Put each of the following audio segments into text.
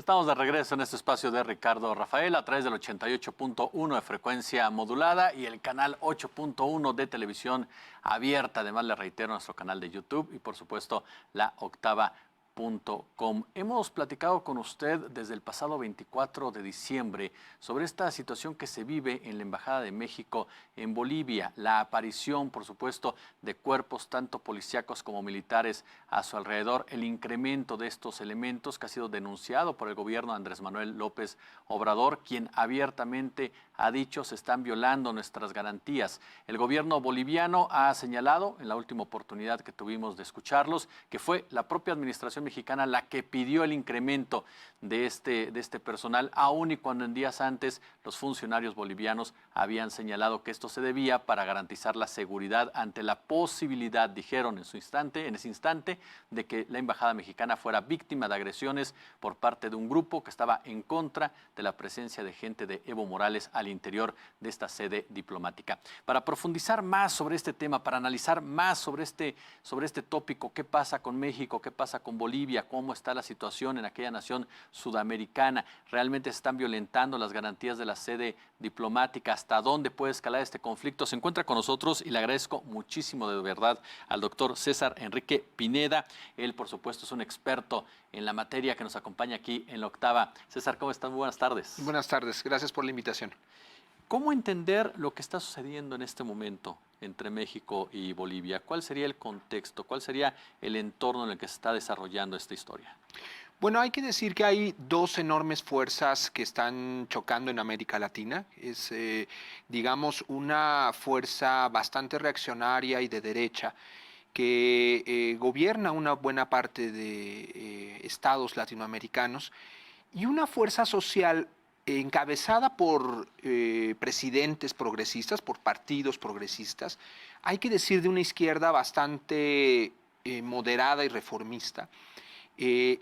Estamos de regreso en este espacio de Ricardo Rafael a través del 88.1 de frecuencia modulada y el canal 8.1 de televisión abierta. Además, le reitero nuestro canal de YouTube y, por supuesto, la octava.com. Hemos platicado con usted desde el pasado 24 de diciembre sobre esta situación que se vive en la Embajada de México en Bolivia, la aparición, por supuesto, de cuerpos tanto policíacos como militares a su alrededor, el incremento de estos elementos que ha sido denunciado por el gobierno de Andrés Manuel López Obrador, quien abiertamente ha dicho se están violando nuestras garantías. El gobierno boliviano ha señalado, en la última oportunidad que tuvimos de escucharlos, que fue la propia administración mexicana la que pidió el incremento de este personal, aun y cuando en días antes los funcionarios bolivianos habían señalado que esto se debía para garantizar la seguridad ante la posibilidad, dijeron en ese instante, de que la embajada mexicana fuera víctima de agresiones por parte de un grupo que estaba en contra de la presencia de gente de Evo Morales al interior de esta sede diplomática. Para profundizar más sobre este tema, para analizar más sobre este tópico, qué pasa con México, qué pasa con Bolivia, cómo está la situación en aquella nación sudamericana, realmente se están violentando las garantías de la sede diplomática, hasta dónde puede escalar este conflicto. Se encuentra con nosotros y le agradezco muchísimo de verdad al doctor César Enrique Pineda. Él, por supuesto, es un experto en la materia que nos acompaña aquí en la octava. César, ¿cómo estás? Muy buenas tardes. Buenas tardes, gracias por la invitación. ¿Cómo entender lo que está sucediendo en este momento entre México y Bolivia? ¿Cuál sería el contexto? ¿Cuál sería el entorno en el que se está desarrollando esta historia? Bueno, hay que decir que hay dos enormes fuerzas que están chocando en América Latina. Es, digamos, una fuerza bastante reaccionaria y de derecha que gobierna una buena parte de estados latinoamericanos y una fuerza social encabezada por presidentes progresistas, por partidos progresistas, hay que decir de una izquierda bastante moderada y reformista, eh,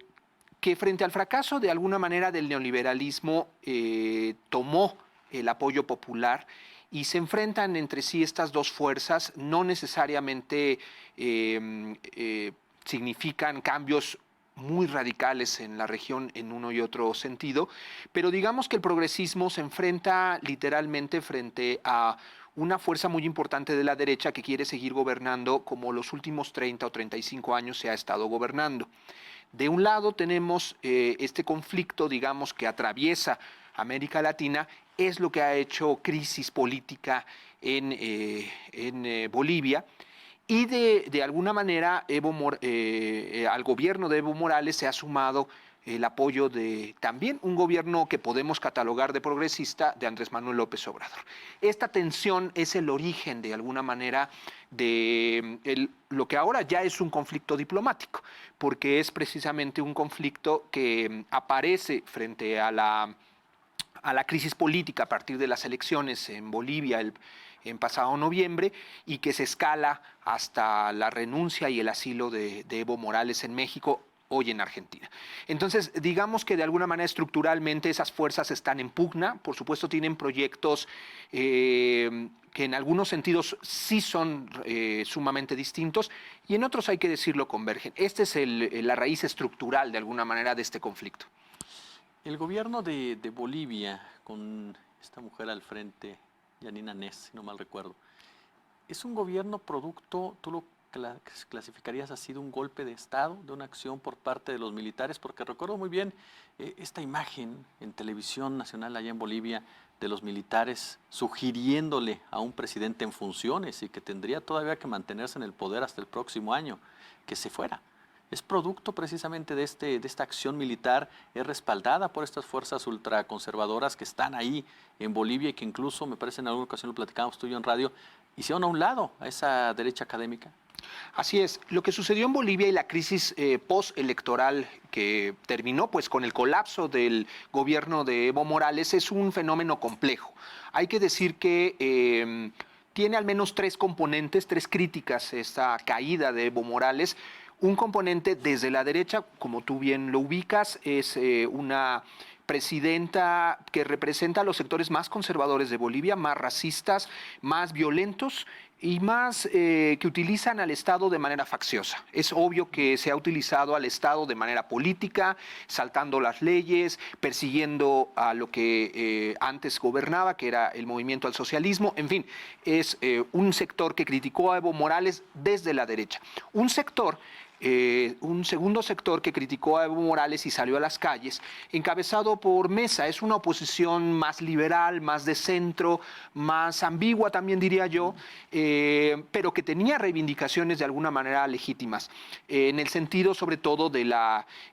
que frente al fracaso de alguna manera del neoliberalismo tomó el apoyo popular y se enfrentan entre sí estas dos fuerzas, no necesariamente significan cambios muy radicales en la región en uno y otro sentido, pero digamos que el progresismo se enfrenta literalmente frente a una fuerza muy importante de la derecha que quiere seguir gobernando como los últimos 30 o 35 años se ha estado gobernando. De un lado tenemos este conflicto, digamos, que atraviesa América Latina, es lo que ha hecho crisis política en Bolivia, y de alguna manera al gobierno de Evo Morales se ha sumado el apoyo de también un gobierno que podemos catalogar de progresista, de Andrés Manuel López Obrador. Esta tensión es el origen, de alguna manera, de lo que ahora ya es un conflicto diplomático, porque es precisamente un conflicto que aparece frente a la crisis política a partir de las elecciones en Bolivia en pasado noviembre y que se escala hasta la renuncia y el asilo de Evo Morales en México, hoy en Argentina. Entonces, digamos que de alguna manera estructuralmente esas fuerzas están en pugna. Por supuesto, tienen proyectos que en algunos sentidos sí son sumamente distintos y en otros, hay que decirlo, convergen. Esta es la raíz estructural, de alguna manera, de este conflicto. El gobierno de Bolivia, con esta mujer al frente, Yanina Áñez, si no mal recuerdo, ¿es un gobierno producto, tú lo clasificarías así, de un golpe de Estado, de una acción por parte de los militares? Porque recuerdo muy bien esta imagen en televisión nacional allá en Bolivia de los militares sugiriéndole a un presidente en funciones y que tendría todavía que mantenerse en el poder hasta el próximo año, que se fuera. ¿Es producto precisamente de esta acción militar? ¿Es respaldada por estas fuerzas ultraconservadoras que están ahí en Bolivia y que incluso, me parece en alguna ocasión lo platicábamos tú y yo en radio, hicieron a un lado a esa derecha académica? Así es. Lo que sucedió en Bolivia y la crisis postelectoral que terminó pues con el colapso del gobierno de Evo Morales es un fenómeno complejo. Hay que decir que tiene al menos tres componentes, tres críticas esta caída de Evo Morales. Un componente desde la derecha, como tú bien lo ubicas, es una presidenta que representa a los sectores más conservadores de Bolivia, más racistas, más violentos y más que utilizan al Estado de manera facciosa. Es obvio que se ha utilizado al Estado de manera política, saltando las leyes, persiguiendo a lo que antes gobernaba, que era el movimiento al socialismo. En fin, es un sector que criticó a Evo Morales desde la derecha. Un segundo sector que criticó a Evo Morales y salió a las calles, encabezado por Mesa. Es una oposición más liberal, más de centro, más ambigua también diría yo, pero que tenía reivindicaciones de alguna manera legítimas, en el sentido sobre todo de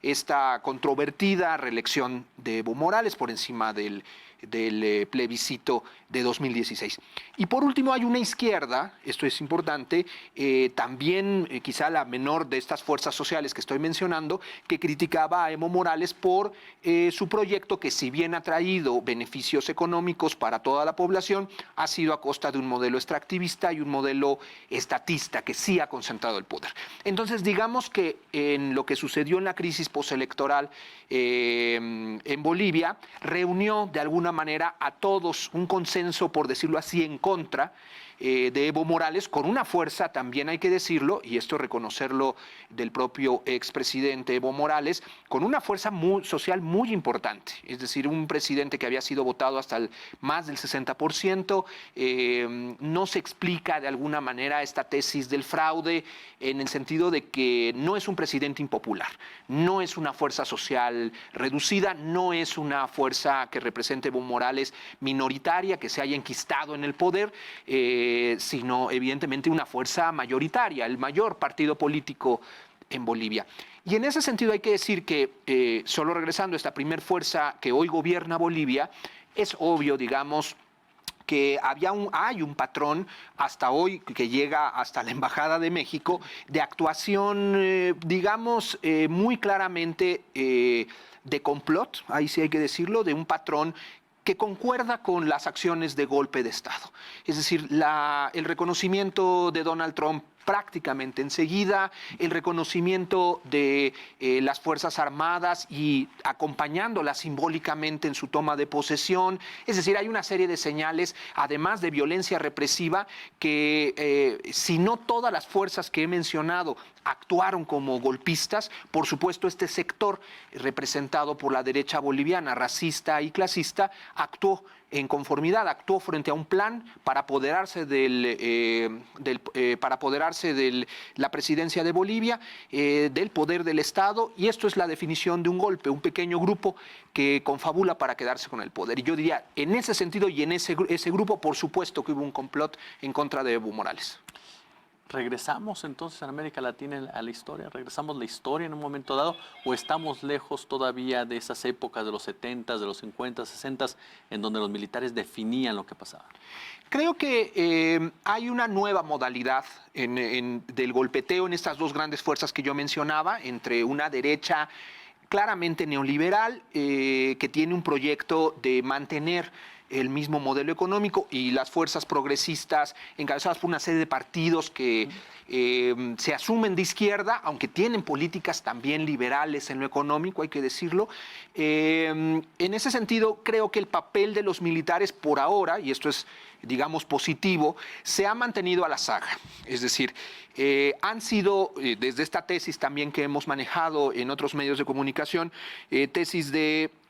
esta controvertida reelección de Evo Morales por encima del plebiscito de 2016. Y por último hay una izquierda, esto es importante, también quizá la menor de estas fuerzas sociales que estoy mencionando, que criticaba a Evo Morales por su proyecto que, si bien ha traído beneficios económicos para toda la población, ha sido a costa de un modelo extractivista y un modelo estatista que sí ha concentrado el poder. Entonces, digamos que en lo que sucedió en la crisis postelectoral en Bolivia, reunió de alguna manera a todos, un consenso, por decirlo así, en contra de Evo Morales, con una fuerza, también hay que decirlo, y esto reconocerlo del propio expresidente Evo Morales, con una fuerza social muy importante. Es decir, un presidente que había sido votado hasta más del 60%, no se explica de alguna manera esta tesis del fraude, en el sentido de que no es un presidente impopular, no es una fuerza social reducida, no es una fuerza que represente Evo Morales minoritaria, que se haya enquistado en el poder, sino evidentemente una fuerza mayoritaria, el mayor partido político en Bolivia. Y en ese sentido hay que decir que, solo regresando a esta primer fuerza que hoy gobierna Bolivia, es obvio, digamos, que hay un patrón hasta hoy que llega hasta la Embajada de México de actuación, digamos, muy claramente de complot, ahí sí hay que decirlo, de un patrón que concuerda con las acciones de golpe de Estado. Es decir, el reconocimiento de Donald Trump prácticamente enseguida, el reconocimiento de las Fuerzas Armadas y acompañándolas simbólicamente en su toma de posesión. Es decir, hay una serie de señales, además de violencia represiva, que si no todas las fuerzas que he mencionado actuaron como golpistas, por supuesto este sector representado por la derecha boliviana, racista y clasista, actuó en conformidad, actuó frente a un plan para apoderarse de la presidencia de Bolivia, del poder del Estado, y esto es la definición de un golpe, un pequeño grupo que confabula para quedarse con el poder. Y yo diría, en ese sentido y en ese grupo, por supuesto que hubo un complot en contra de Evo Morales. ¿Regresamos entonces en América Latina a la historia? ¿Regresamos la historia en un momento dado? ¿O estamos lejos todavía de esas épocas de los 70s, de los 50s, 60s, en donde los militares definían lo que pasaba? Creo que hay una nueva modalidad del golpeteo en estas dos grandes fuerzas que yo mencionaba, entre una derecha claramente neoliberal, que tiene un proyecto de mantener el mismo modelo económico, y las fuerzas progresistas encabezadas por una serie de partidos que se asumen de izquierda, aunque tienen políticas también liberales en lo económico, hay que decirlo. En ese sentido, creo que el papel de los militares por ahora, y esto es, digamos, positivo, se ha mantenido a la saga. Es decir, han sido, desde esta tesis también que hemos manejado en otros medios de comunicación,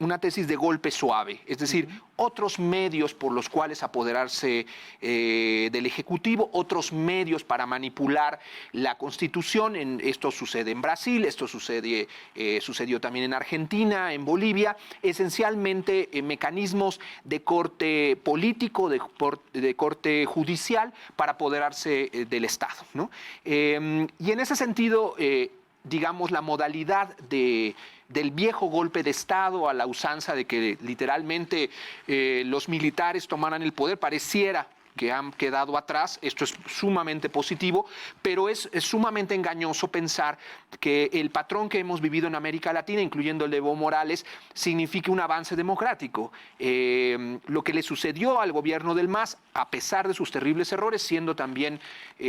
una tesis de golpe suave, es decir, otros medios por los cuales apoderarse del Ejecutivo, otros medios para manipular la Constitución. Esto sucede en Brasil, esto sucedió también en Argentina, en Bolivia, esencialmente mecanismos de corte político, de corte judicial para apoderarse del Estado, ¿no? Y en ese sentido, digamos, la modalidad del viejo golpe de Estado a la usanza de que literalmente los militares tomaran el poder pareciera que han quedado atrás. Esto es sumamente positivo, pero es sumamente engañoso pensar que el patrón que hemos vivido en América Latina, incluyendo el de Evo Morales, signifique un avance democrático. Lo que le sucedió al gobierno del MAS, a pesar de sus terribles errores, siendo también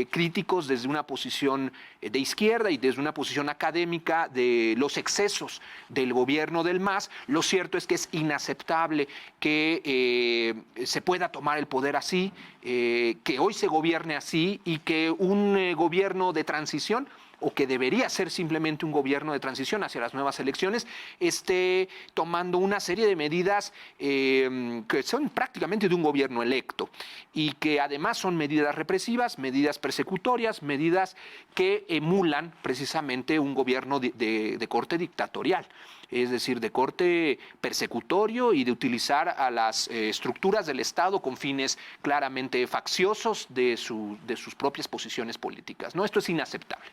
críticos desde una posición de izquierda y desde una posición académica de los excesos del gobierno del MAS, lo cierto es que es inaceptable que se pueda tomar el poder así, que hoy se gobierne así y que un gobierno de transición, o que debería ser simplemente un gobierno de transición hacia las nuevas elecciones, esté tomando una serie de medidas que son prácticamente de un gobierno electo y que además son medidas represivas, medidas persecutorias, medidas que emulan precisamente un gobierno de corte dictatorial, es decir, de corte persecutorio y de utilizar a las estructuras del Estado con fines claramente facciosos de sus propias posiciones políticas, ¿no? Esto es inaceptable.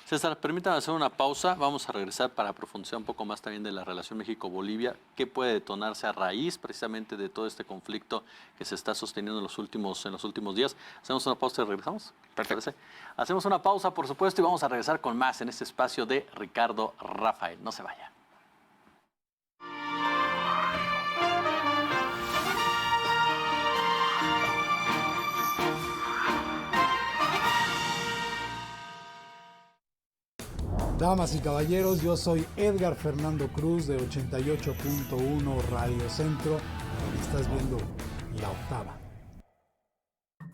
César, permítame hacer una pausa. Vamos a regresar para profundizar un poco más también de la relación México-Bolivia. ¿Qué puede detonarse a raíz precisamente de todo este conflicto que se está sosteniendo en los últimos días? Hacemos una pausa y regresamos. Perfecto. Hacemos una pausa, por supuesto, y vamos a regresar con más en este espacio de Ricardo Rafael. No se vaya. Damas y caballeros, yo soy Edgar Fernando Cruz de 88.1 Radio Centro. Estás viendo La Octava.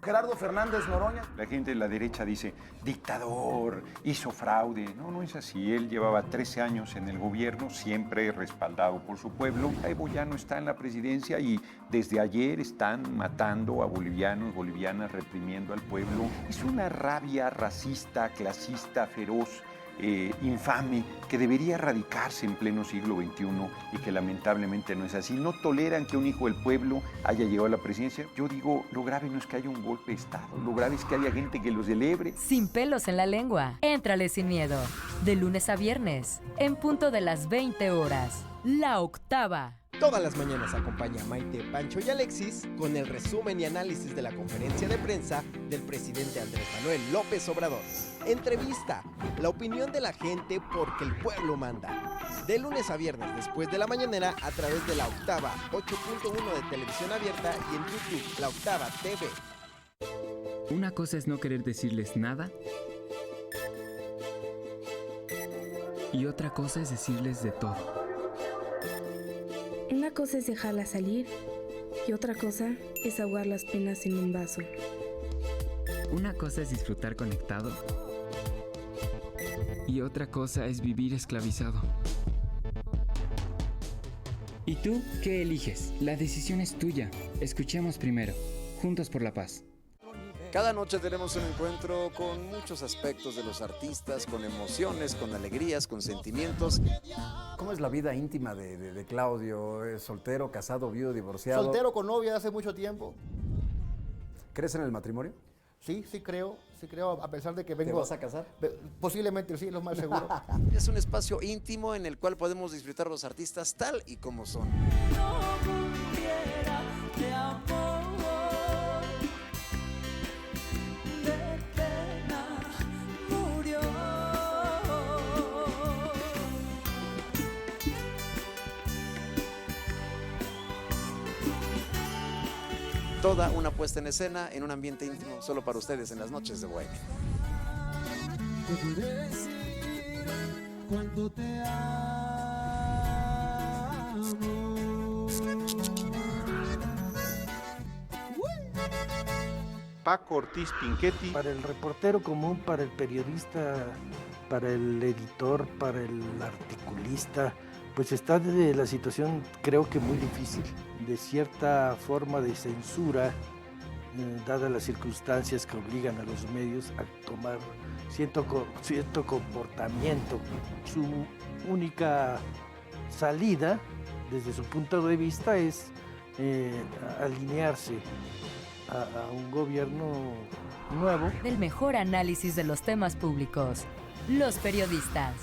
Gerardo Fernández Noroña. La gente de la derecha dice, dictador, hizo fraude. No, no es así. Él llevaba 13 años en el gobierno, siempre respaldado por su pueblo. Evo ya no está en la presidencia y desde ayer están matando a bolivianos, bolivianas, reprimiendo al pueblo. Es una rabia racista, clasista, feroz, infame, que debería erradicarse en pleno siglo XXI y que lamentablemente no es así. No toleran que un hijo del pueblo haya llegado a la presidencia. Yo digo, lo grave no es que haya un golpe de Estado, lo grave es que haya gente que lo celebre. Sin pelos en la lengua, éntrale sin miedo. De lunes a viernes, en punto de las 20 horas. La Octava. Todas las mañanas acompaña a Maite, Pancho y Alexis con el resumen y análisis de la conferencia de prensa del presidente Andrés Manuel López Obrador. Entrevista, la opinión de la gente porque el pueblo manda. De lunes a viernes después de la mañanera a través de La Octava 8.1 de televisión abierta y en YouTube La Octava TV. Una cosa es no querer decirles nada y otra cosa es decirles de todo. Una cosa es dejarla salir y otra cosa es ahogar las penas en un vaso. Una cosa es disfrutar conectado y otra cosa es vivir esclavizado. ¿Y tú qué eliges? La decisión es tuya. Escuchemos primero. Juntos por la paz. Cada noche tenemos un encuentro con muchos aspectos de los artistas, con emociones, con alegrías, con sentimientos. ¿Cómo es la vida íntima de Claudio? ¿Es soltero, casado, viudo, divorciado? Soltero con novia hace mucho tiempo. ¿Crees en el matrimonio? Sí creo, a pesar de que vengo... ¿Te vas a casar? Posiblemente sí, lo más seguro. Es un espacio íntimo en el cual podemos disfrutar a los artistas tal y como son. Toda una puesta en escena en un ambiente íntimo solo para ustedes en las noches de Bohemia. Paco Ortiz Pinchetti. Para el reportero común, para el periodista, para el editor, para el articulista, pues está de la situación creo que muy difícil, de cierta forma de censura, dadas las circunstancias que obligan a los medios a tomar cierto comportamiento. Su única salida, desde su punto de vista, es alinearse a un gobierno nuevo. Del mejor análisis de los temas públicos, los periodistas.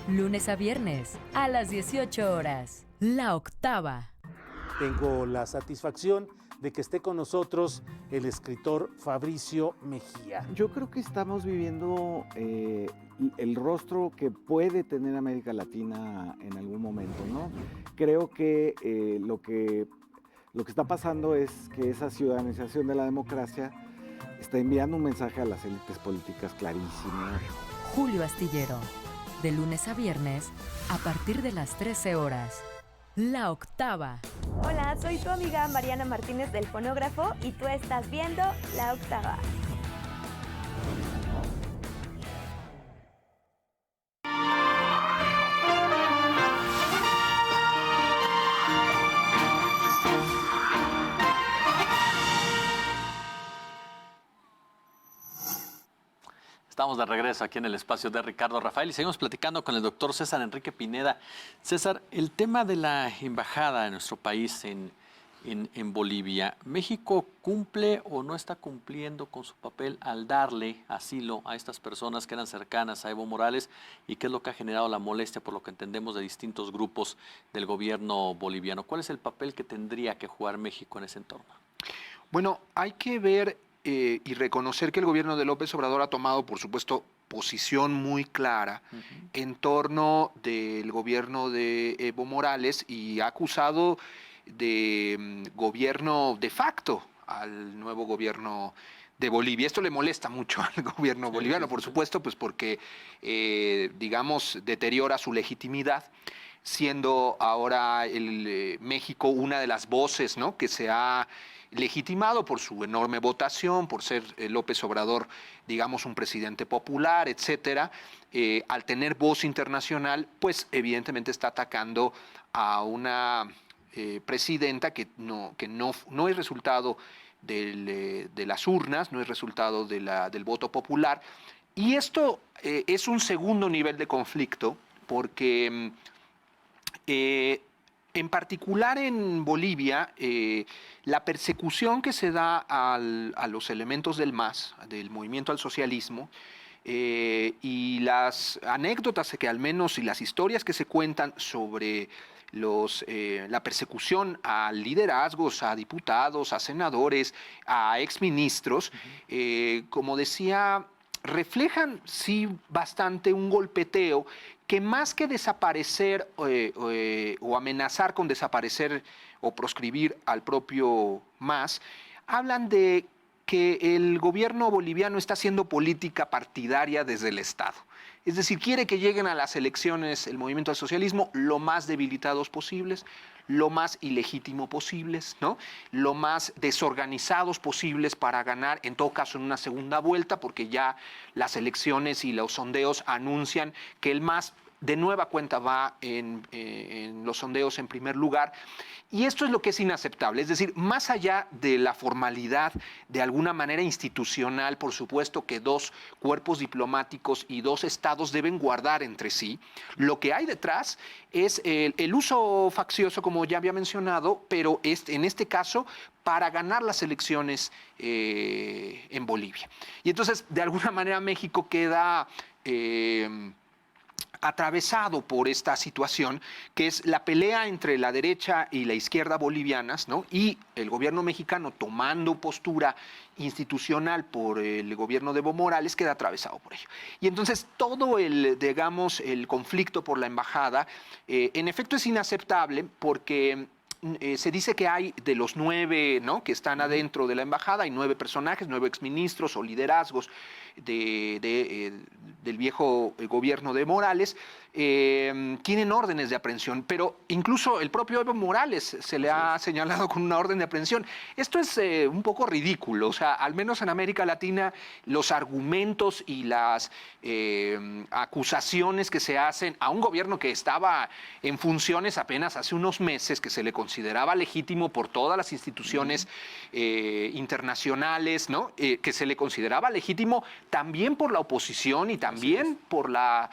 Lunes a viernes, a las 18 horas. La Octava. tengo la satisfacción de que esté con nosotros el escritor Fabricio Mejía. Yo creo que estamos viviendo el rostro que puede tener América Latina en algún momento, ¿no? Creo que lo que está pasando es que esa ciudadanización de la democracia está enviando un mensaje a las élites políticas clarísimo. Julio Astillero, de lunes a viernes, a partir de las 13 horas. La Octava. Hola, soy tu amiga Mariana Martínez del Fonógrafo y tú estás viendo La Octava. Estamos de regreso aquí en el espacio de Ricardo Rafael y seguimos platicando con el doctor César Enrique Pineda. César, el tema de la embajada de nuestro país en Bolivia, ¿México cumple o no está cumpliendo con su papel al darle asilo a estas personas que eran cercanas a Evo Morales y qué es lo que ha generado la molestia, por lo que entendemos, de distintos grupos del gobierno boliviano? ¿Cuál es el papel que tendría que jugar México en ese entorno? Bueno, hay que ver y reconocer que el gobierno de López Obrador ha tomado, por supuesto, posición muy clara en torno del gobierno de Evo Morales y ha acusado de gobierno de facto al nuevo gobierno de Bolivia. Esto le molesta mucho al gobierno boliviano, por supuesto, pues porque, digamos, deteriora su legitimidad, siendo ahora México una de las voces, ¿no?, que se ha legitimado por su enorme votación, por ser López Obrador, digamos, un presidente popular, etcétera. Al tener voz internacional, pues evidentemente está atacando a una presidenta que no es resultado de las urnas, no es resultado del voto popular. Y esto es un segundo nivel de conflicto, porque en particular en Bolivia, la persecución que se da a los elementos del MAS, del movimiento al socialismo, y las anécdotas que al menos y las historias que se cuentan sobre la persecución a liderazgos, a diputados, a senadores, a exministros, como decía, reflejan sí bastante un golpeteo que más que desaparecer o amenazar con desaparecer o proscribir al propio MAS, hablan de que el gobierno boliviano está haciendo política partidaria desde el Estado. Es decir, quiere que lleguen a las elecciones el movimiento al socialismo lo más debilitados posibles, lo más ilegítimo posibles, ¿no?, lo más desorganizados posibles para ganar, en todo caso en una segunda vuelta, porque ya las elecciones y los sondeos anuncian que el MAS de nueva cuenta va en los sondeos en primer lugar. Y esto es lo que es inaceptable, es decir, más allá de la formalidad, de alguna manera institucional, por supuesto que dos cuerpos diplomáticos y dos estados deben guardar entre sí, lo que hay detrás es el uso faccioso, como ya había mencionado, pero en este caso para ganar las elecciones en Bolivia. Y entonces, de alguna manera, México queda atravesado por esta situación, que es la pelea entre la derecha y la izquierda bolivianas, ¿no?, y el gobierno mexicano tomando postura institucional por el gobierno de Evo Morales, queda atravesado por ello. Y entonces todo el conflicto por la embajada, en efecto es inaceptable porque se dice que hay de los 9, ¿no?, que están adentro de la embajada, hay 9 personajes, 9 exministros o liderazgos del viejo gobierno de Morales, tienen órdenes de aprehensión, pero incluso el propio Evo Morales se le ha señalado con una orden de aprehensión. Esto es un poco ridículo, o sea, al menos en América Latina los argumentos y las acusaciones que se hacen a un gobierno que estaba en funciones apenas hace unos meses, que se le consideraba legítimo por todas las instituciones internacionales, ¿no?, que se le consideraba legítimo también por la oposición y también por la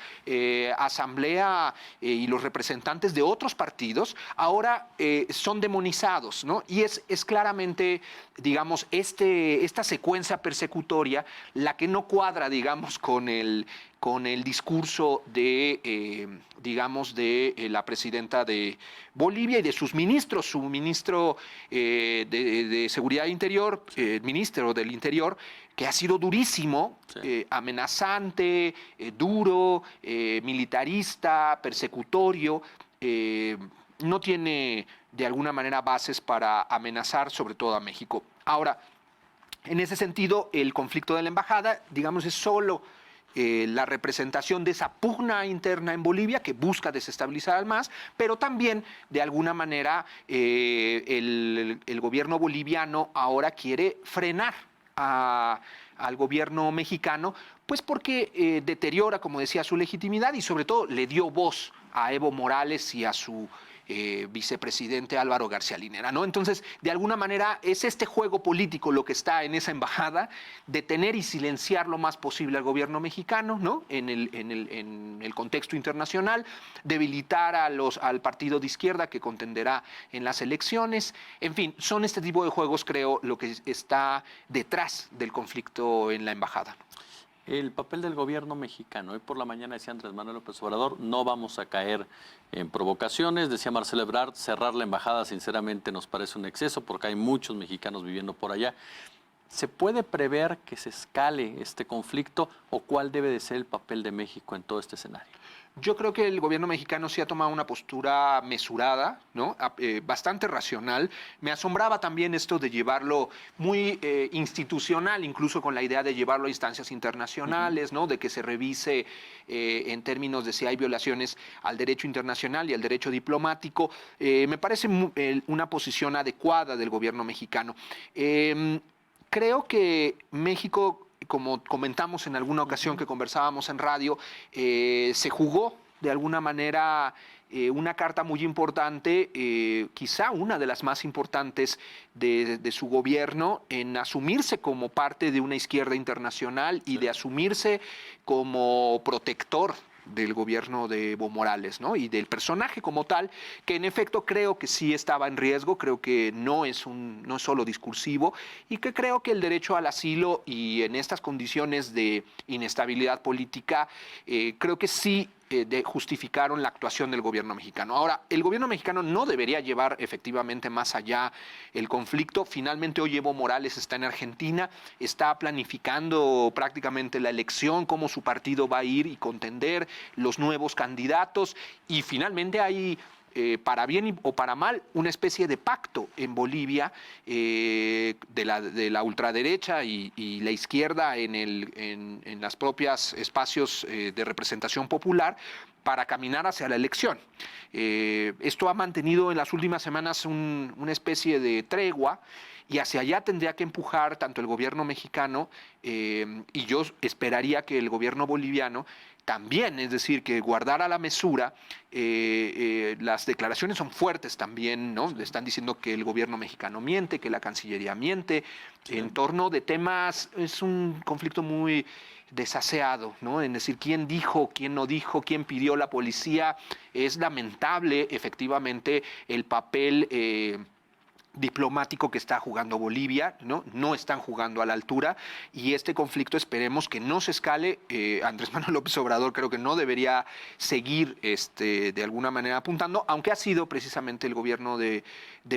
asamblea y los representantes de otros partidos, ahora son demonizados, ¿no? Y es claramente, digamos, esta secuencia persecutoria la que no cuadra, digamos, con con el discurso de, digamos, de la presidenta de Bolivia y de sus ministros. Su ministro de Seguridad Interior, ministro del Interior, que ha sido durísimo, amenazante, duro, militarista, persecutorio, no tiene de alguna manera bases para amenazar sobre todo a México. Ahora, en ese sentido, el conflicto de la embajada, digamos, es solo la representación de esa pugna interna en Bolivia que busca desestabilizar al MAS, pero también, de alguna manera, el gobierno boliviano ahora quiere frenar al gobierno mexicano, pues porque deteriora, como decía, su legitimidad y sobre todo le dio voz a Evo Morales y a su vicepresidente Álvaro García Linera, ¿no? Entonces, de alguna manera, es este juego político lo que está en esa embajada, detener y silenciar lo más posible al gobierno mexicano, ¿no? En el contexto internacional, debilitar al partido de izquierda que contenderá en las elecciones. En fin, son este tipo de juegos, creo, lo que está detrás del conflicto en la embajada. El papel del gobierno mexicano. Hoy por la mañana decía Andrés Manuel López Obrador, no vamos a caer en provocaciones. Decía Marcelo Ebrard, cerrar la embajada sinceramente nos parece un exceso porque hay muchos mexicanos viviendo por allá. ¿Se puede prever que se escale este conflicto o cuál debe de ser el papel de México en todo este escenario? Yo creo que el gobierno mexicano sí ha tomado una postura mesurada, ¿no? Bastante racional. Me asombraba también esto de llevarlo muy institucional, incluso con la idea de llevarlo a instancias internacionales, ¿no? De que se revise en términos de si hay violaciones al derecho internacional y al derecho diplomático. Me parece una posición adecuada del gobierno mexicano. Creo que México, como comentamos en alguna ocasión que conversábamos en radio, se jugó de alguna manera una carta muy importante, quizá una de las más importantes de su gobierno, en asumirse como parte de una izquierda internacional y de asumirse como protector del gobierno de Evo Morales, ¿no? Y del personaje como tal, que en efecto creo que sí estaba en riesgo, creo que no es solo discursivo, y que creo que el derecho al asilo y en estas condiciones de inestabilidad política, creo que sí justificaron la actuación del gobierno mexicano. Ahora, el gobierno mexicano no debería llevar efectivamente más allá el conflicto. Finalmente hoy Evo Morales está en Argentina, está planificando prácticamente la elección, cómo su partido va a ir y contender, los nuevos candidatos, y finalmente hay para bien o para mal, una especie de pacto en Bolivia de la ultraderecha y la izquierda en las propias espacios de representación popular para caminar hacia la elección. Esto ha mantenido en las últimas semanas una especie de tregua, y hacia allá tendría que empujar tanto el gobierno mexicano y yo esperaría que el gobierno boliviano también, es decir, que guardara la mesura. Las declaraciones son fuertes también, ¿no? Le están diciendo que el gobierno mexicano miente, que la Cancillería miente, en torno de temas, es un conflicto muy desaseado, ¿no? Es decir, quién dijo, quién no dijo, quién pidió la policía. Es lamentable, efectivamente, el papel diplomático que está jugando Bolivia, no están jugando a la altura, y este conflicto esperemos que no se escale. Andrés Manuel López Obrador creo que no debería seguir de alguna manera apuntando, aunque ha sido precisamente el gobierno de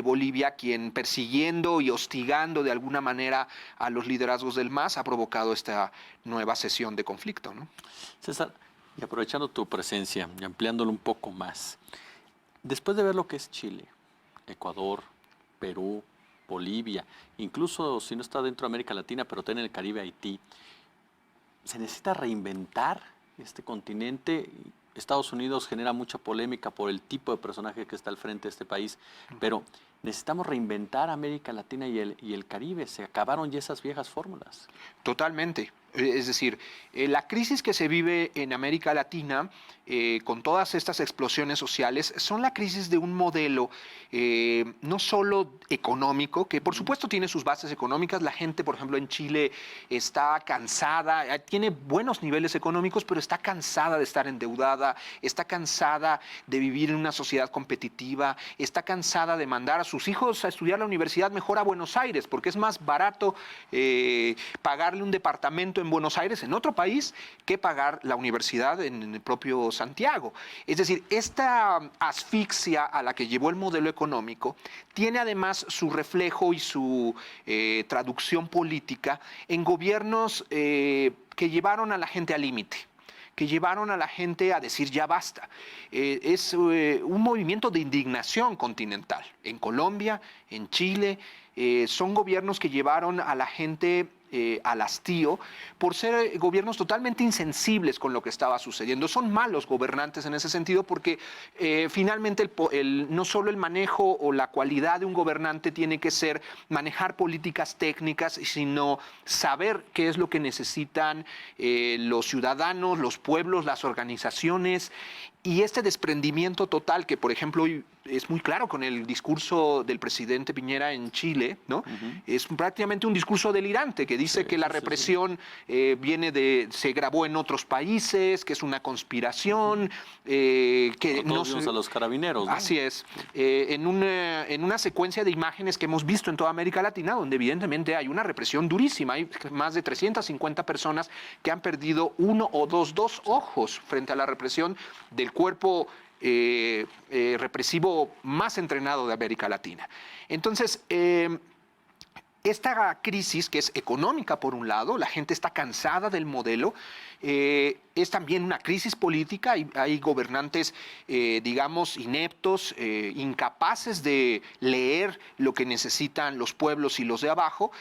Bolivia quien, persiguiendo y hostigando de alguna manera a los liderazgos del MAS, ha provocado esta nueva sesión de conflicto, ¿no? César, y aprovechando tu presencia y ampliándolo un poco más, después de ver lo que es Chile, Ecuador, Perú, Bolivia, incluso si no está dentro de América Latina, pero está en el Caribe, Haití, ¿se necesita reinventar este continente? Estados Unidos genera mucha polémica por el tipo de personaje que está al frente de este país, pero necesitamos reinventar América Latina y el Caribe. Se acabaron ya esas viejas fórmulas. Totalmente. Es decir, la crisis que se vive en América Latina, con todas estas explosiones sociales, son la crisis de un modelo no solo económico, que por supuesto tiene sus bases económicas. La gente, por ejemplo, en Chile está cansada, tiene buenos niveles económicos, pero está cansada de estar endeudada, está cansada de vivir en una sociedad competitiva, está cansada de mandar a sus hijos a estudiar la universidad mejor a Buenos Aires, porque es más barato pagarle un departamento en Buenos Aires, en otro país, que pagar la universidad en el propio Santiago. Es decir, esta asfixia a la que llevó el modelo económico tiene además su reflejo y su traducción política en gobiernos que llevaron a la gente al límite, que llevaron a la gente a decir ya basta. Es un movimiento de indignación continental. En Colombia, en Chile, son gobiernos que llevaron a la gente al hastío por ser gobiernos totalmente insensibles con lo que estaba sucediendo. Son malos gobernantes en ese sentido porque finalmente no solo el manejo o la cualidad de un gobernante tiene que ser manejar políticas técnicas, sino saber qué es lo que necesitan los ciudadanos, los pueblos, las organizaciones, y este desprendimiento total que, por ejemplo, hoy es muy claro con el discurso del presidente Piñera en Chile, ¿no? Es prácticamente un discurso delirante que dice que la represión se grabó en otros países, que es una conspiración, que no vimos a los carabineros, ¿no? Así es. En una secuencia de imágenes que hemos visto en toda América Latina, donde evidentemente hay una represión durísima. Hay más de 350 personas que han perdido uno o dos ojos frente a la represión del cuerpo represivo más entrenado de América Latina. Entonces, esta crisis, que es económica por un lado, la gente está cansada del modelo, es también una crisis política. Hay gobernantes, digamos, ineptos, incapaces de leer lo que necesitan los pueblos y los de abajo.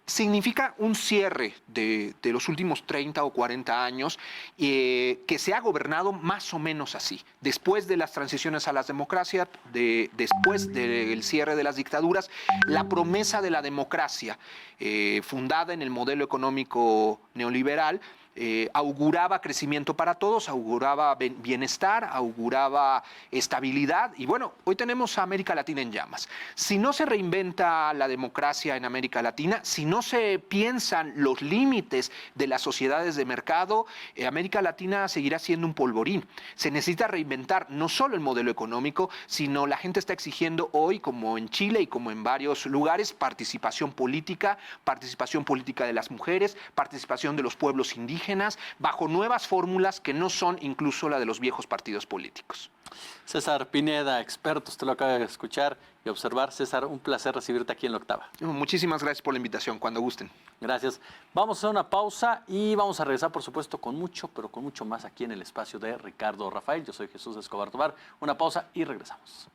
Significa un cierre de los últimos 30 o 40 años que se ha gobernado más o menos así. Después de las transiciones a las democracias, después del cierre de las dictaduras, la promesa de la democracia fundada en el modelo económico neoliberal auguraba crecimiento para todos, auguraba bienestar, auguraba estabilidad, y bueno, hoy tenemos a América Latina en llamas. Si no se reinventa la democracia en América Latina, si no se piensan los límites de las sociedades de mercado, América Latina seguirá siendo un polvorín. Se necesita reinventar no solo el modelo económico, sino la gente está exigiendo hoy, como en Chile y como en varios lugares, participación política de las mujeres, participación de los pueblos indígenas, bajo nuevas fórmulas que no son incluso la de los viejos partidos políticos. César Pineda, experto, usted lo acaba de escuchar y observar. César, un placer recibirte aquí en La Octava. Muchísimas gracias por la invitación, cuando gusten. Gracias. Vamos a hacer una pausa y vamos a regresar, por supuesto, con mucho, pero con mucho más aquí en el espacio de Ricardo Rafael. Yo soy Jesús Escobar Tobar. Una pausa y regresamos.